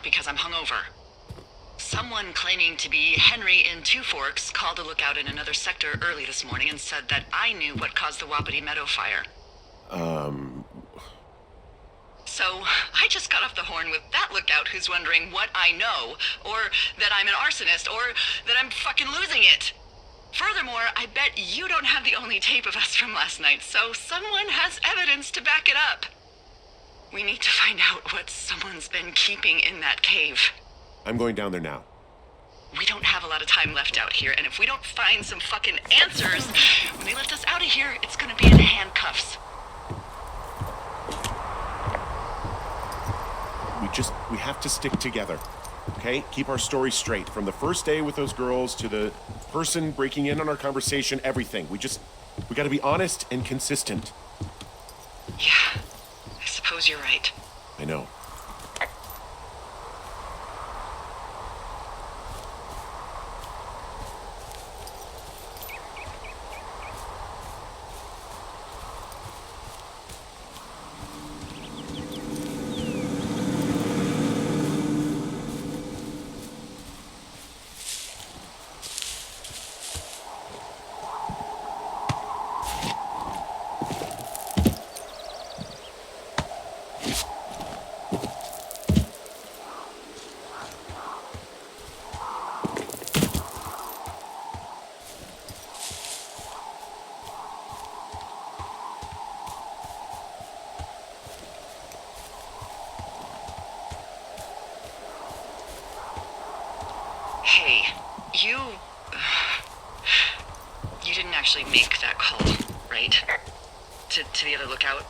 not because I'm hungover. Someone claiming to be Henry in Two Forks called a lookout in another sector early this morning and said that I knew what caused the Wapiti Meadow fire. So, I just got off the horn with that lookout who's wondering what I know, or that I'm an arsonist, or that I'm fucking losing it. Furthermore, I bet you don't have the only tape of us from last night, so someone has evidence to back it up. We need to find out what someone's been keeping in that cave. I'm going down there now. We don't have a lot of time left out here, and if we don't find some fucking answers, when they lift us out of here, it's gonna be in handcuffs. We have to stick together, okay? Keep our story straight. From the first day with those girls to the person breaking in on our conversation, everything. We gotta be honest and consistent. Yeah, I suppose you're right. I know. Hey, you didn't actually make that call, right? To the other lookout?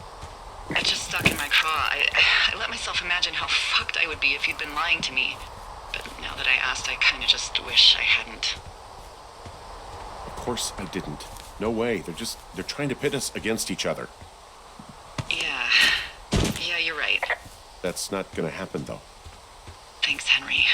It just stuck in my craw. I let myself imagine how fucked I would be if you'd been lying to me. But now that I asked, I kinda just wish I hadn't. Of course I didn't. No way. They're trying to pit us against each other. Yeah, you're right. That's not gonna happen, though. Thanks, Henry.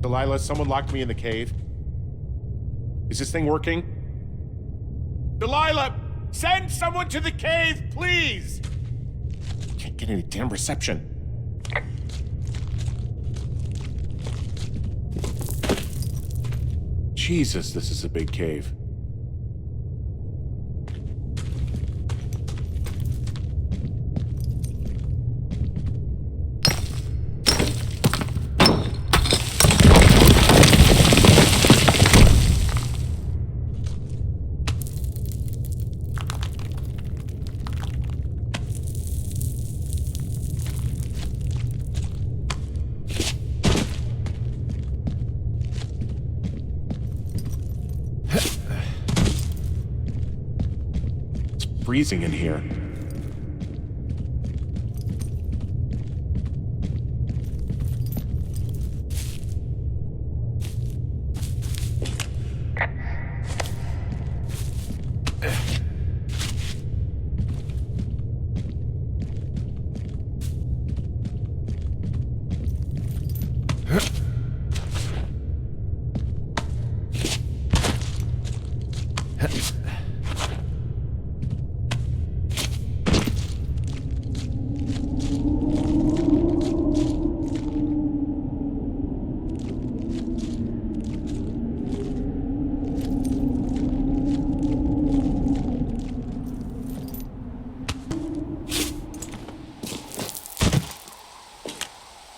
Delilah, someone locked me in the cave. Is this thing working? Delilah! Send someone to the cave, please! Can't get any damn reception. Jesus, this is a big cave. Freezing in here.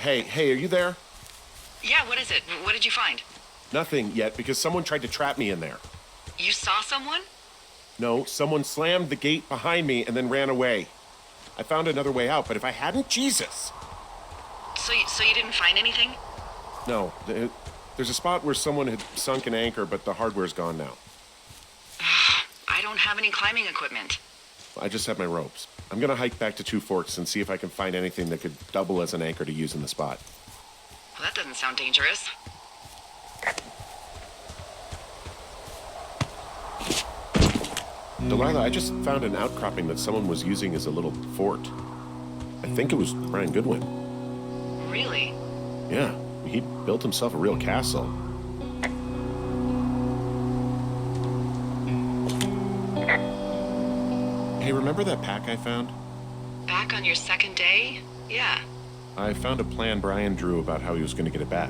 Hey, are you there? Yeah, what is it? What did you find? Nothing yet, because someone tried to trap me in there. You saw someone? No, someone slammed the gate behind me and then ran away. I found another way out, but if I hadn't, Jesus! So you didn't find anything? No, there's a spot where someone had sunk an anchor, but the hardware's gone now. I don't have any climbing equipment. I just have my ropes. I'm gonna hike back to Two Forks and see if I can find anything that could double as an anchor to use in the spot. Well, that doesn't sound dangerous. Delilah, I just found an outcropping that someone was using as a little fort. I think it was Brian Goodwin. Really? Yeah, he built himself a real castle. Hey, remember that pack I found? Back on your second day? Yeah. I found a plan Brian drew about how he was going to get it back.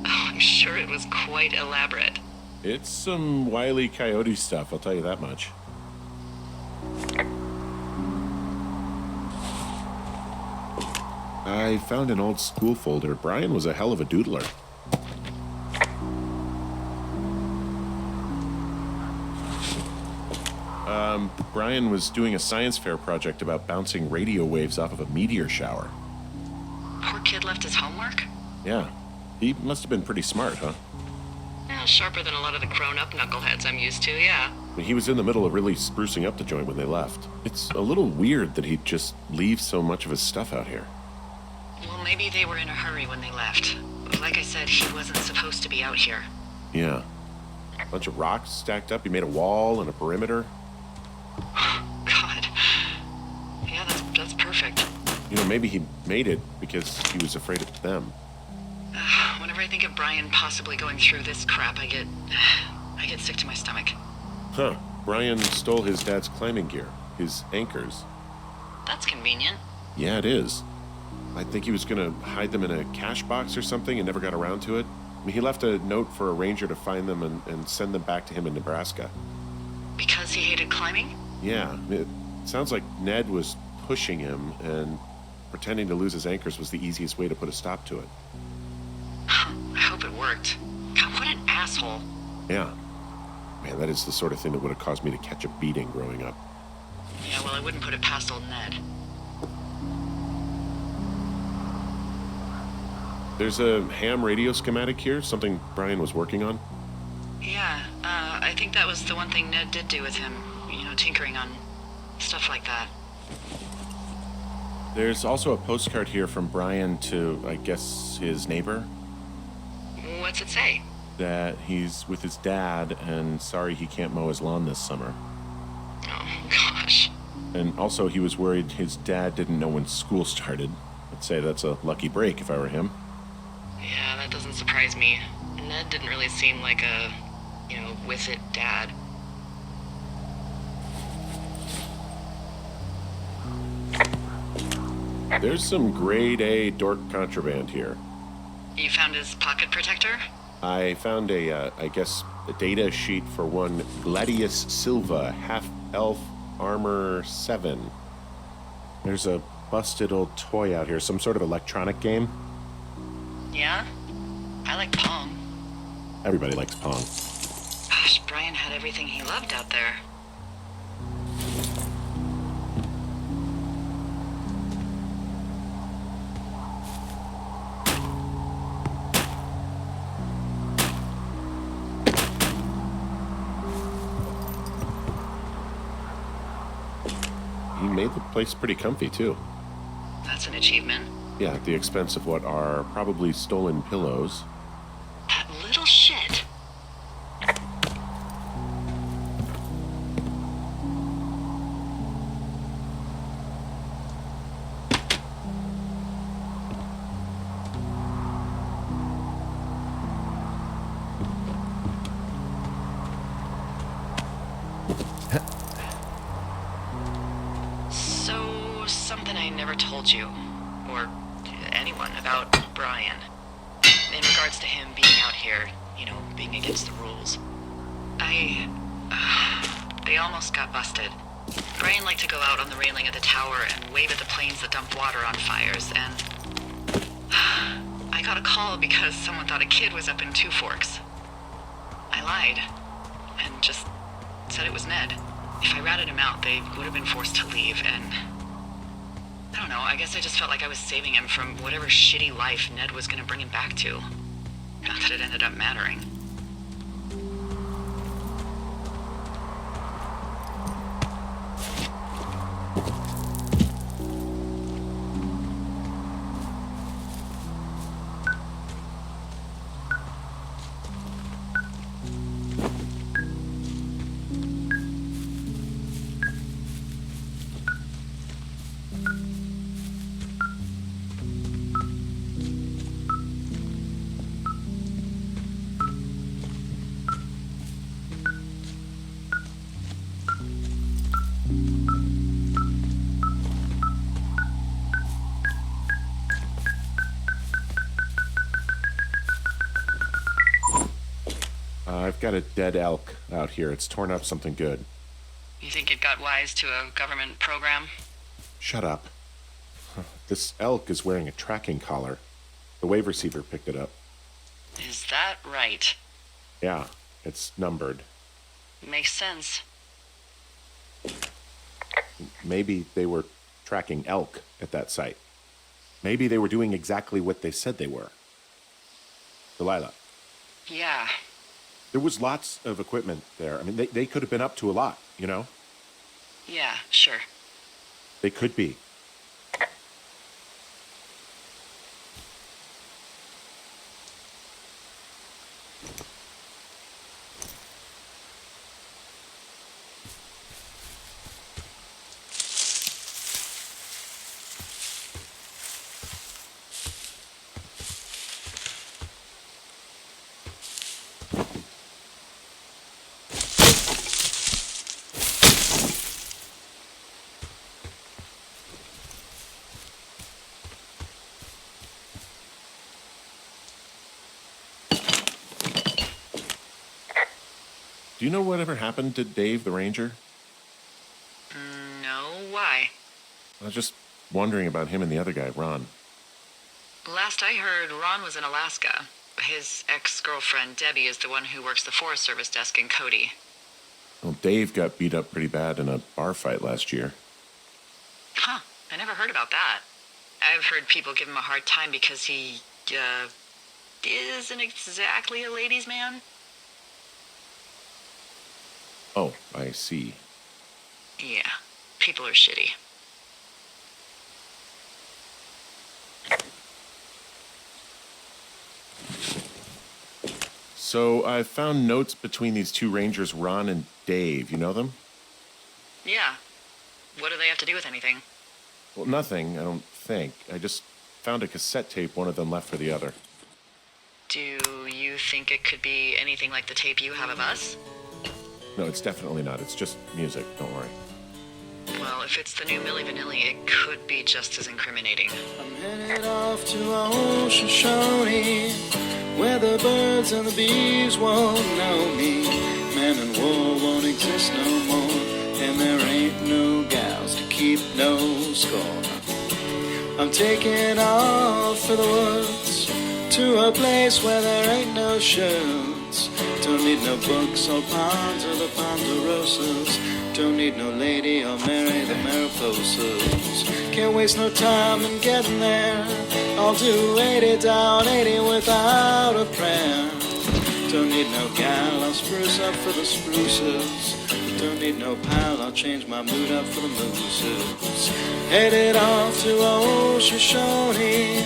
Oh, I'm sure it was quite elaborate. It's some Wile E. Coyote stuff, I'll tell you that much. I found an old school folder. Brian was a hell of a doodler. Brian was doing a science fair project about bouncing radio waves off of a meteor shower. Poor kid left his homework? Yeah, he must have been pretty smart, huh? Yeah, sharper than a lot of the grown-up knuckleheads I'm used to, yeah. He was in the middle of really sprucing up the joint when they left. It's a little weird that he'd just leave so much of his stuff out here. Well, maybe they were in a hurry when they left. Like I said, he wasn't supposed to be out here. Yeah. A bunch of rocks stacked up. He made a wall and a perimeter. God. Yeah, that's perfect. You know, maybe he made it because he was afraid of them. Whenever I think of Brian possibly going through this crap, I get sick to my stomach. Huh. Brian stole his dad's climbing gear, his anchors. That's convenient. Yeah, it is. I think he was gonna hide them in a cash box or something and never got around to it. I mean, he left a note for a ranger to find them and send them back to him in Nebraska. Because he hated climbing? Yeah, it sounds like Ned was pushing him, and pretending to lose his anchors was the easiest way to put a stop to it. I hope it worked. God, what an asshole. Yeah. Man, that is the sort of thing that would have caused me to catch a beating growing up. Yeah, well, I wouldn't put it past old Ned. There's a ham radio schematic here, something Brian was working on. Yeah, I think that was the one thing Ned did do with him. You know, tinkering on stuff like that. There's also a postcard here from Brian to, I guess, his neighbor. What's it say? That he's with his dad and sorry he can't mow his lawn this summer. Oh, gosh. And also he was worried his dad didn't know when school started. I'd say that's a lucky break if I were him. Yeah, that doesn't surprise me. Ned didn't really seem like a, with it dad. There's some grade A dork contraband here. You found his pocket protector? I found a data sheet for one Gladius Silva, half-elf armor 7. There's a busted old toy out here, some sort of electronic game. Yeah? I like Pong. Everybody likes Pong. Gosh, Brian had everything he loved out there. He made the place pretty comfy, too. That's an achievement. Yeah, at the expense of what are probably stolen pillows. That little shit. So, something I never told you, or anyone, about Brian. In regards to him being out here, being against the rules. They almost got busted. Brian liked to go out on the railing of the tower and wave at the planes that dump water on fires, and I got a call because someone thought a kid was up in Two Forks. I lied, and just said it was Ned. If I ratted him out, they would have been forced to leave, and I don't know, I guess I just felt like I was saving him from whatever shitty life Ned was gonna bring him back to. Not that it ended up mattering. I've got a dead elk out here. It's torn up something good. You think it got wise to a government program? Shut up. This elk is wearing a tracking collar. The wave receiver picked it up. Is that right? Yeah, it's numbered. Makes sense. Maybe they were tracking elk at that site. Maybe they were doing exactly what they said they were. Delilah. Yeah. There was lots of equipment there. I mean, they could have been up to a lot, you know? Yeah, sure. They could be. Do you know whatever happened to Dave the Ranger? No, why? I was just wondering about him and the other guy, Ron. Last I heard, Ron was in Alaska. His ex-girlfriend, Debbie, is the one who works the Forest Service desk in Cody. Well, Dave got beat up pretty bad in a bar fight last year. Huh, I never heard about that. I've heard people give him a hard time because he, isn't exactly a ladies' man. Oh, I see. Yeah, people are shitty. So I found notes between these two rangers, Ron and Dave. You know them? Yeah. What do they have to do with anything? Well, nothing, I don't think. I just found a cassette tape one of them left for the other. Do you think it could be anything like the tape you have of us? No, it's definitely not. It's just music. Don't worry. Well, if it's the new Milli Vanilli, it could be just as incriminating. I'm headed off to Ocean Shawnee, where the birds and the bees won't know me. Man and war won't exist no more, and there ain't no gals to keep no score. I'm taking off for the woods, to a place where there ain't no shirts. Don't need no books or ponds or the ponderosas. Don't need no lady or marry the Mariposas. Can't waste no time in getting there. I'll do 80 down, 80 without a prayer. Don't need no gal, I'll spruce up for the spruces. Don't need no pal, I'll change my mood up for the mooses. Headed off to Ocean Shawnee,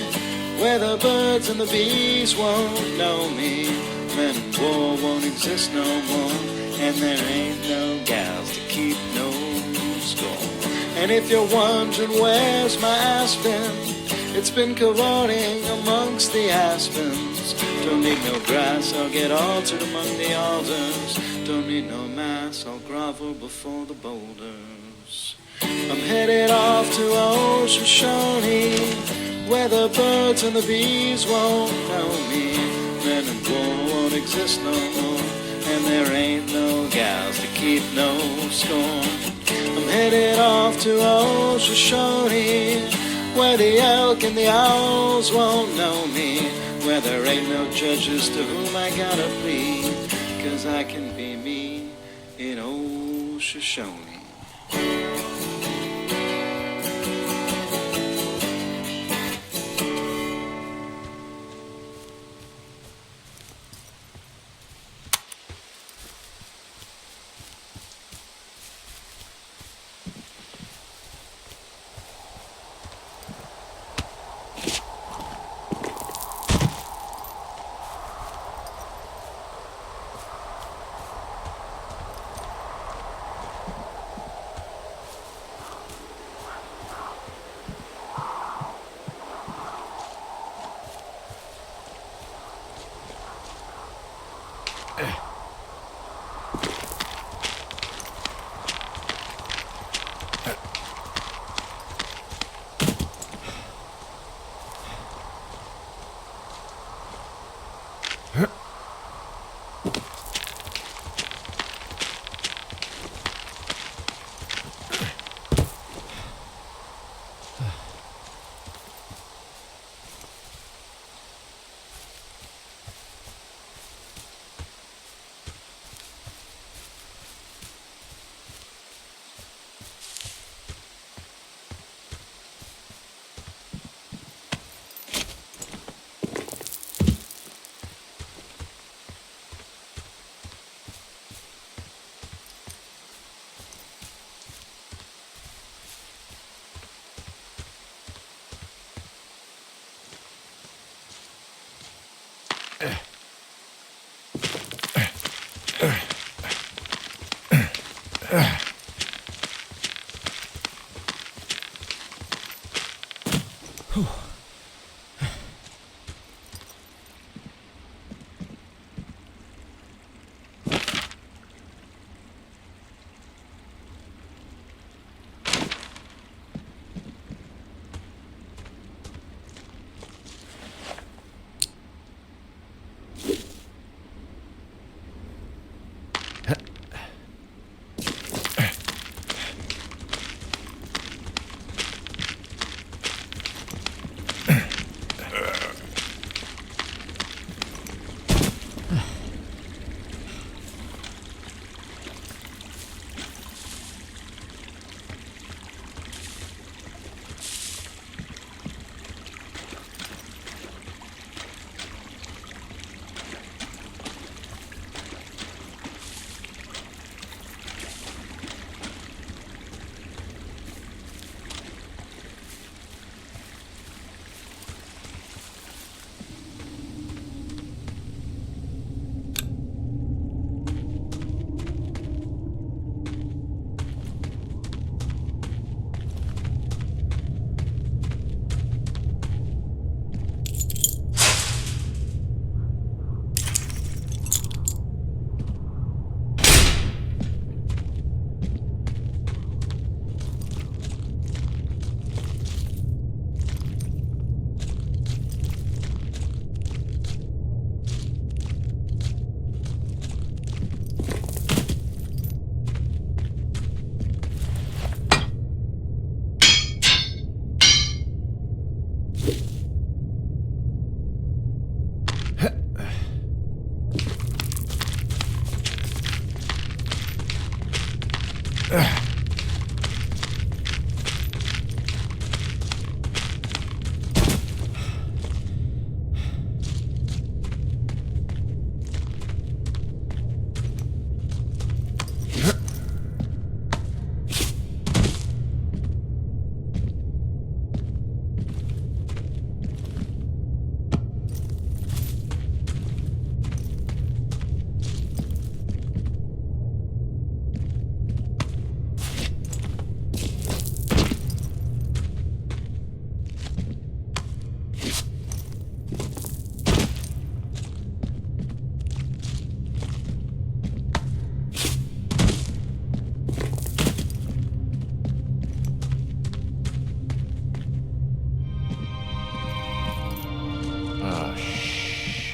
where the birds and the bees won't know me. Men and war won't exist no more, and there ain't no gals to keep no score. And if you're wondering where's my aspen, it's been cavorting amongst the aspens. Don't need no grass, I'll get altered among the alders. Don't need no mass, I'll grovel before the boulders. I'm headed off to Ocean Shawnee, where the birds and the bees won't know me. Men and war won't exist no more, and there ain't no gals to keep no score. I'm headed off to Ocean Shawnee, where the elk and the owls won't know me, where there ain't no judges to whom I gotta plead, 'cause I can be me in Ocean Shawnee.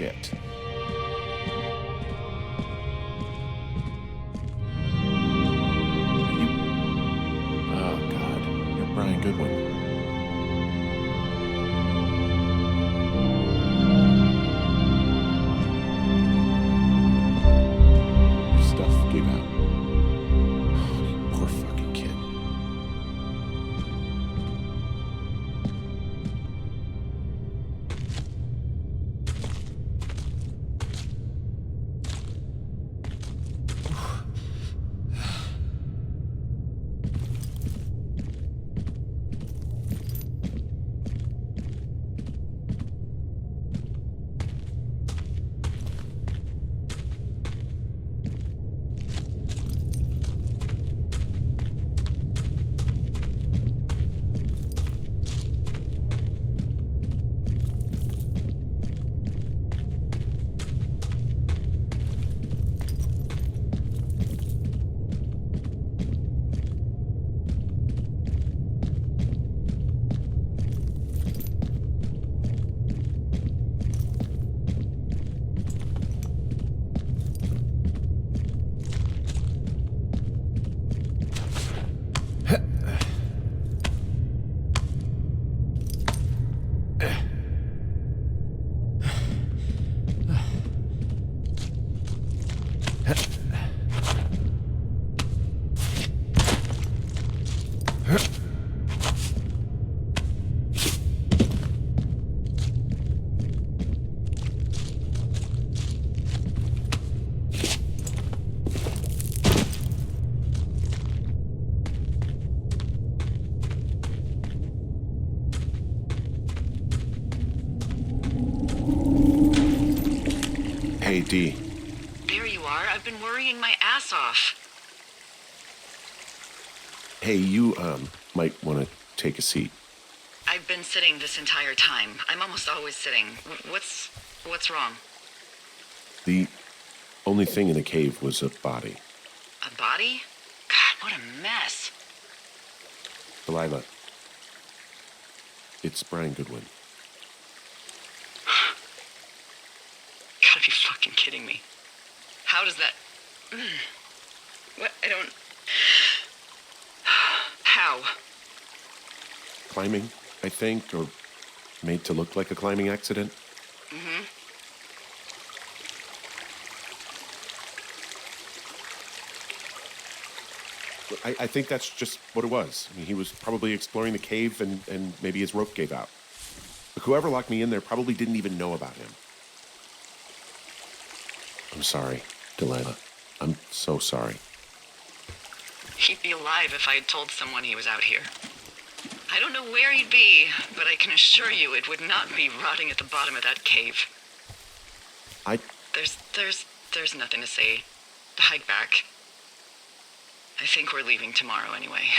Shit. Oh, God. You're Brian Goodwin. Your stuff gave out. Oh, you poor fucking kid. Hey, Dee. There you are. I've been worrying my ass off. Hey, you, might want to take a seat. I've been sitting this entire time. I'm almost always sitting. What's wrong? The only thing in the cave was a body. A body? God, what a mess. Delilah. It's Brian Goodwin. Gotta be fucking kidding me. How does that... What? I don't... How? Climbing, I think, or made to look like a climbing accident. Mm-hmm. I think that's just what it was. I mean, he was probably exploring the cave and maybe his rope gave out. But whoever locked me in there probably didn't even know about him. I'm sorry, Delilah. I'm so sorry. He'd be alive if I had told someone he was out here. I don't know where he'd be, but I can assure you it would not be rotting at the bottom of that cave. There's nothing to say. Hike back. I think we're leaving tomorrow anyway.